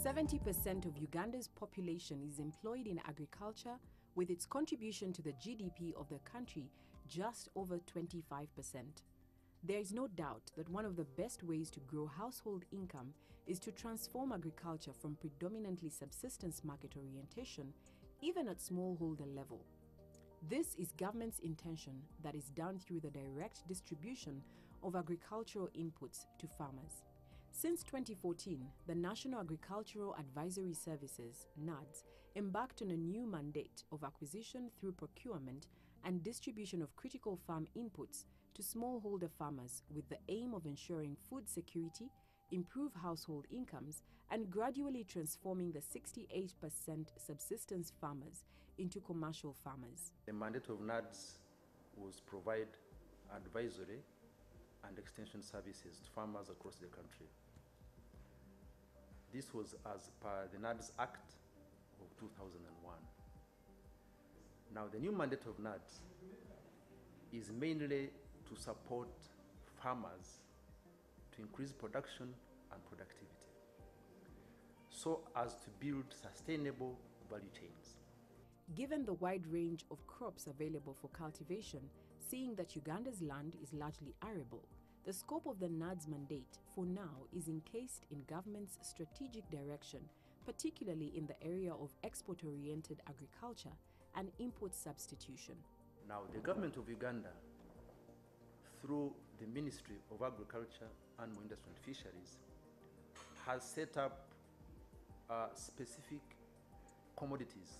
70% of Uganda's population is employed in agriculture, with its contribution to the GDP of the country just over 25%. There is no doubt that one of the best ways to grow household income is to transform agriculture from predominantly subsistence market orientation, even at smallholder level. This is government's intention that is done through the direct distribution of agricultural inputs to farmers. Since 2014, the National Agricultural Advisory Services, NAADS, embarked on a new mandate of acquisition through procurement and distribution of critical farm inputs to smallholder farmers with the aim of ensuring food security, improve household incomes, and gradually transforming the 68% subsistence farmers into commercial farmers. The mandate of NAADS was provide advisory and extension services to farmers across the country. This was as per the NAADS Act of 2001. Now, the new mandate of NAADS is mainly to support farmers to increase production and productivity, so as to build sustainable value chains. Given the wide range of crops available for cultivation, seeing that Uganda's land is largely arable, the scope of the NAADS mandate for now is encased in government's strategic direction, particularly in the area of export-oriented agriculture and import substitution. Now, the government of Uganda, through the Ministry of Agriculture, Animal Industry and Fisheries, has set up specific commodities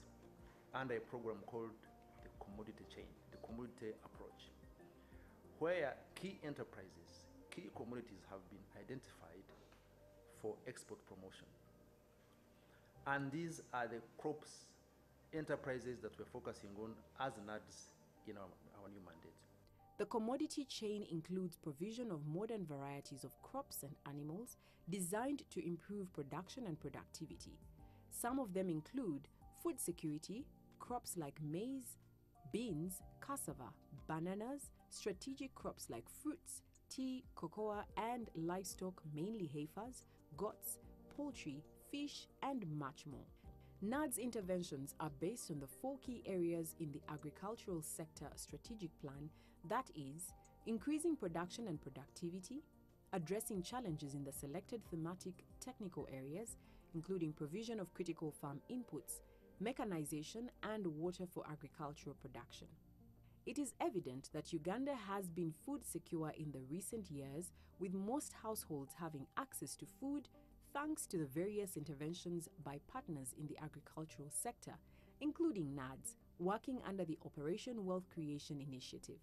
under a program called the commodity chain, the commodity approach, where key enterprises, key commodities have been identified for export promotion. And these are the crops, enterprises that we're focusing on as NAADS in our new mandate. The commodity chain includes provision of modern varieties of crops and animals designed to improve production and productivity. Some of them include food security, crops like maize, beans, cassava, bananas, strategic crops like fruits, tea, cocoa, and livestock, mainly heifers, goats, poultry, fish, and much more. NAADS interventions are based on the 4 key areas in the agricultural sector strategic plan, that is, increasing production and productivity, addressing challenges in the selected thematic technical areas, including provision of critical farm inputs, mechanization, and water for agricultural production. It is evident that Uganda has been food secure in the recent years, with most households having access to food thanks to the various interventions by partners in the agricultural sector, including NAADS, working under the Operation Wealth Creation Initiative.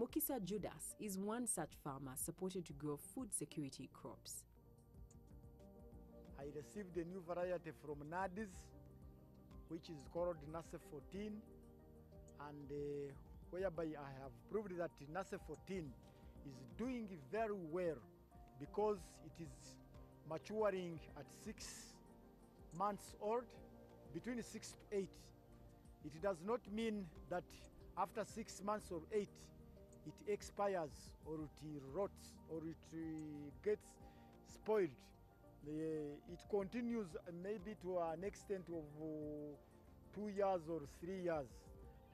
Mukisa Judas is one such farmer supported to grow food security crops. I received a new variety from NAADS, which is called NASE 14, and whereby I have proved that NASE 14 is doing very well because it is maturing at 6 months old, between 6 to 8. It does not mean that after 6 months or 8, it expires or it rots or it gets spoiled. It continues maybe to an extent of 2 years or 3 years.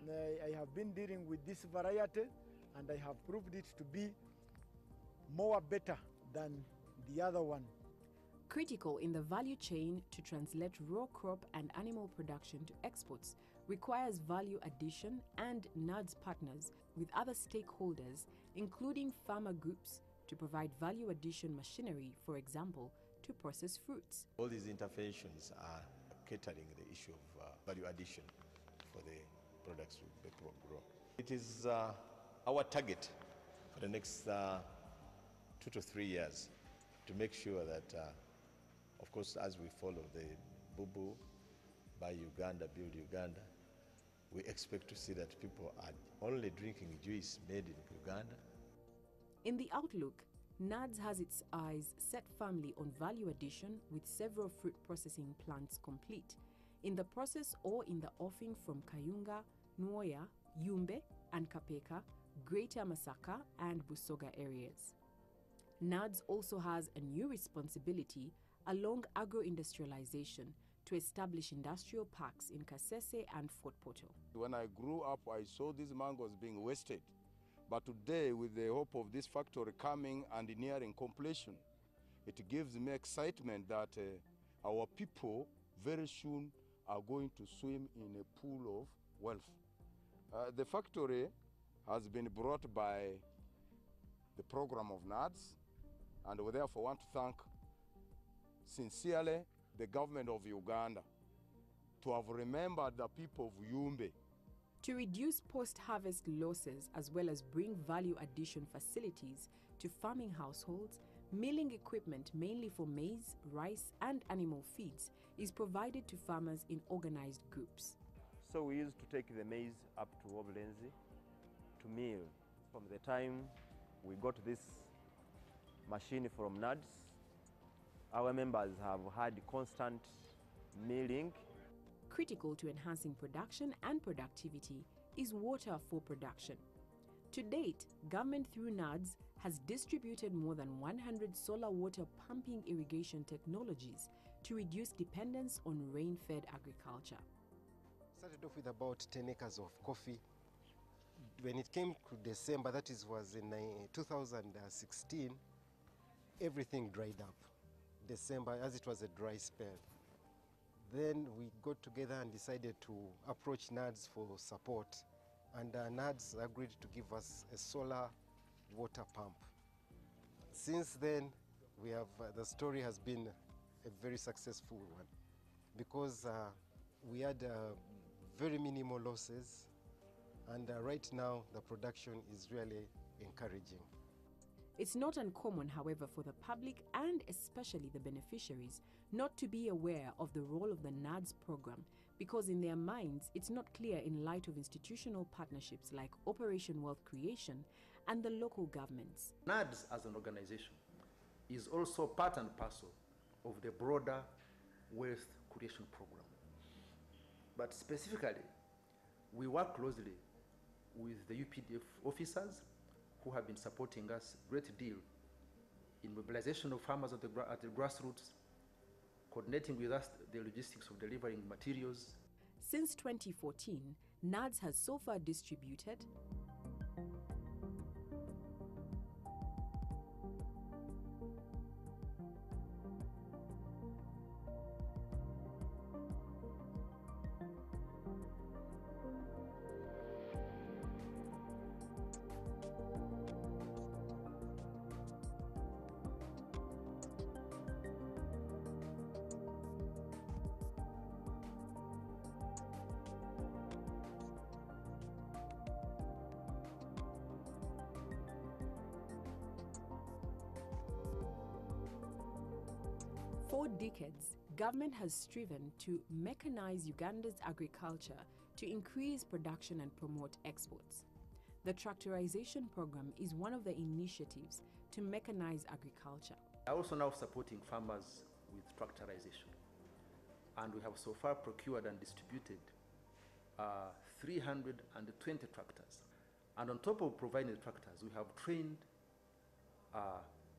I have been dealing with this variety and I have proved it to be more better than the other one. Critical in the value chain to translate raw crop and animal production to exports requires value addition and NAADS partners with other stakeholders, including farmer groups, to provide value addition machinery, for example, to process fruits. All these interventions are catering the issue of value addition for the products we grow. It is our target for the next 2 to 3 years to make sure that of course, as we follow the Bubu, Buy Uganda, Build Uganda, we expect to see that people are only drinking juice made in Uganda. In the outlook, NAADS has its eyes set firmly on value addition with several fruit processing plants complete, in the process or in the offing from Kayunga, Nuoya, Yumbe, and Kapeka, Greater Masaka, and Busoga areas. NAADS also has a new responsibility along agro-industrialization to establish industrial parks in Kasese and Fort Portal. When I grew up, I saw these mangoes being wasted. But today, with the hope of this factory coming and nearing completion, it gives me excitement that our people very soon are going to swim in a pool of wealth. The factory has been brought by the program of NAADS, and we therefore want to thank sincerely the government of Uganda to have remembered the people of Yumbe. To reduce post-harvest losses as well as bring value addition facilities to farming households, milling equipment mainly for maize, rice and animal feeds is provided to farmers in organized groups. So we used to take the maize up to Obulenzi to mill. From the time we got this machine from NAADS, our members have had constant milling. Critical to enhancing production and productivity is water for production. To date, government through NAADS has distributed more than 100 solar water pumping irrigation technologies to reduce dependence on rain-fed agriculture. Started off with about 10 acres of coffee. When it came to December, was in 2016, everything dried up. December, as it was a dry spell. Then we got together and decided to approach NAADS for support, and NAADS agreed to give us a solar water pump. Since then, the story has been a very successful one, because we had very minimal losses, and right now the production is really encouraging. It's not uncommon, however, for the public and especially the beneficiaries not to be aware of the role of the NAADS program, because in their minds it's not clear in light of institutional partnerships like Operation Wealth Creation and the local governments. NAADS as an organization is also part and parcel of the broader wealth creation program. But specifically, we work closely with the UPDF officers who have been supporting us a great deal in mobilization of farmers at the grassroots, coordinating with us the logistics of delivering materials. Since 2014, NAADS has so far distributed For decades, government has striven to mechanize Uganda's agriculture to increase production and promote exports. The tractorization program is one of the initiatives to mechanize agriculture. We are also now supporting farmers with tractorization, and we have so far procured and distributed 320 tractors. And on top of providing the tractors, we have trained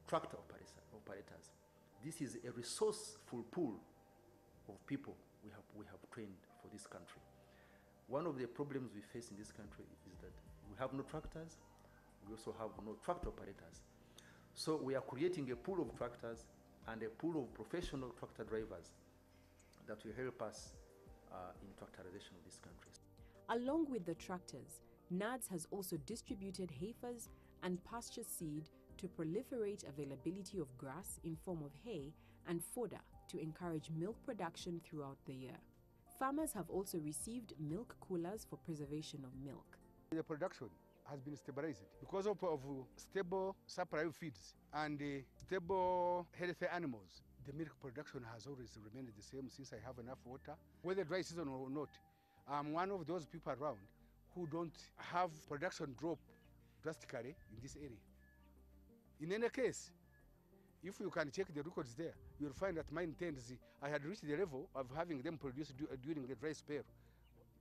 tractor operators. This is a resourceful pool of people we have trained for this country. One of the problems we face in this country is that we have no tractors, we also have no tractor operators. So we are creating a pool of tractors and a pool of professional tractor drivers that will help us in tractorization of this country. Along with the tractors, NAADS has also distributed heifers and pasture seed to proliferate availability of grass in form of hay and fodder to encourage milk production throughout the year. Farmers have also received milk coolers for preservation of milk. The production has been stabilized because of stable supply of feeds and stable healthy animals. The milk production has always remained the same since I have enough water, whether dry season or not. I'm one of those people around who don't have production drop drastically in this area. In any case, if you can check the records there, you'll find that my intents, I had reached the level of having them produce during the dry spell,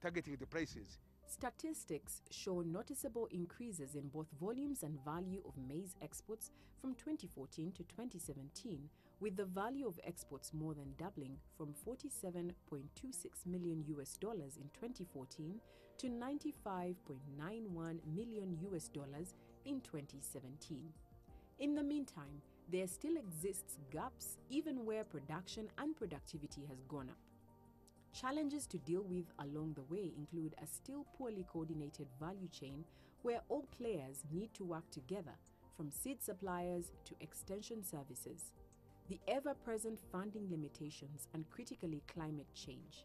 targeting the prices. Statistics show noticeable increases in both volumes and value of maize exports from 2014 to 2017, with the value of exports more than doubling from $47.26 million in 2014 to $95.91 million in 2017. In the meantime, there still exists gaps even where production and productivity has gone up. Challenges to deal with along the way include a still poorly coordinated value chain where all players need to work together, from seed suppliers to extension services, the ever-present funding limitations, and critically climate change.